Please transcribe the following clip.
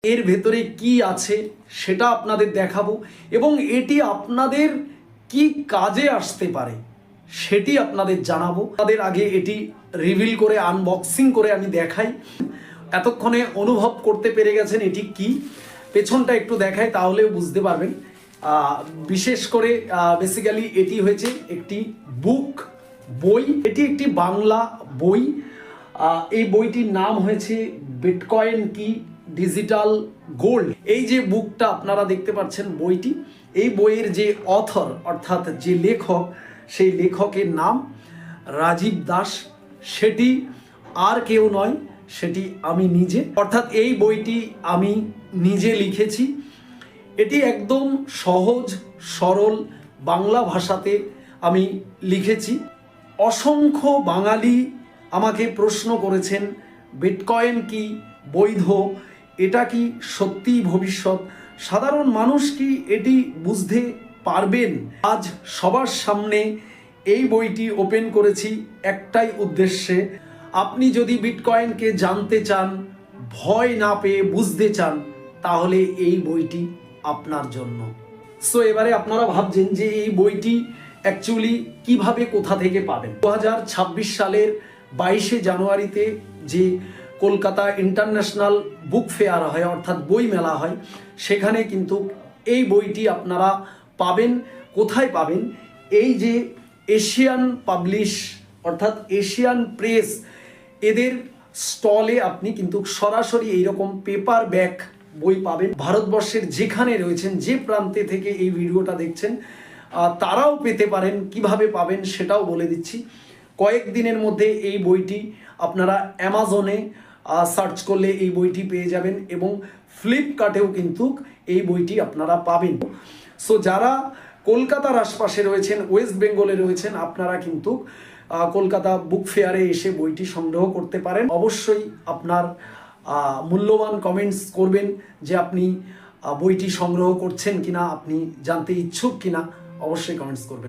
এর ভেতরে কি আছে সেটা আপনাদের দেখাবো এবং এটি আপনাদের কি কাজে আসতে পারে সেটি আপনাদের জানাবো। তাদের আগে এটি রিভিল করে আনবক্সিং করে আমি দেখাই। এতক্ষণে অনুভব করতে পেরে গেছেন এটি কি, পেছনটা একটু দেখাই তাহলেও বুঝতে পারবেন। বিশেষ করে বেসিক্যালি এটি হয়েছে একটি বই, এটি একটি বাংলা বই। এই বইটির নাম হয়েছে বিটকয়েন কি ডিজিটাল গোল্ড। এই যে বুকটা আপনারা দেখতে পাচ্ছেন বইটি, এই বইয়ের যে অথর অর্থাৎ যে লেখক, সেই লেখকের নাম রাজীব দাস। সেটি আর কেউ নয়, সেটি আমি নিজে। অর্থাৎ এই বইটি আমি নিজে লিখেছি। এটি একদম সহজ সরল বাংলা ভাষাতে আমি লিখেছি। অসংখ্য বাঙালি আমাকে প্রশ্ন করেছেন বিটকয়েন কি বৈধ, এটা কি সত্যি ভবিষ্যৎ, সাধারণ মানুষ কি এটি বুঝতে পারবেন। আজ সবার সামনে এই বইটি ওপেন করেছি একটাই উদ্দেশ্যে, আপনি যদি বিটকয়েনকে জানতে চান, ভয় না পেয়ে বুঝতে চান, তাহলে এই বইটি আপনার জন্য। সো এবারে আপনারা ভাবছেন যে এই বইটি অ্যাকচুয়ালি কিভাবে কোথা থেকে পাবেন। 2026 সালের 22শে জানুয়ারিতে যে কলকাতা ইন্টারন্যাশনাল বুক ফেয়ার হয় অর্থাৎ বই মেলা হয়, সেখানে কিন্তু এই বইটি আপনারা পাবেন। কোথায় পাবেন? এই যে এশিয়ান পাবলিশ অর্থাৎ এশিয়ান প্রেস, এদের স্টলে আপনি কিন্তু সরাসরি এইরকম পেপার ব্যাক বই পাবেন। ভারতবর্ষের যেখানে রয়েছেন, যে প্রান্তে থেকে এই ভিডিওটা দেখছেন, তারাও পেতে পারেন। কিভাবে পাবেন সেটাও বলে দিচ্ছি। কয়েকদিনের মধ্যে এই বইটি আপনারা অ্যামাজনে সার্চ করলে এই বইটি পেয়ে যাবেন এবং ফ্লিপকার্টেও কিন্তু এই বইটি আপনারা পাবেন। সো যারা কলকাতার আশপাশে রয়েছেন, ওয়েস্ট বেঙ্গলে রয়েছেন, আপনারা কিন্তু কলকাতা বুক ফেয়ারে এসে বইটি সংগ্রহ করতে পারেন। অবশ্যই আপনার মূল্যবান কমেন্টস করবেন যে আপনি বইটি সংগ্রহ করছেন কিনা, আপনি জানতে ইচ্ছুক কিনা, অবশ্যই কমেন্টস করবেন।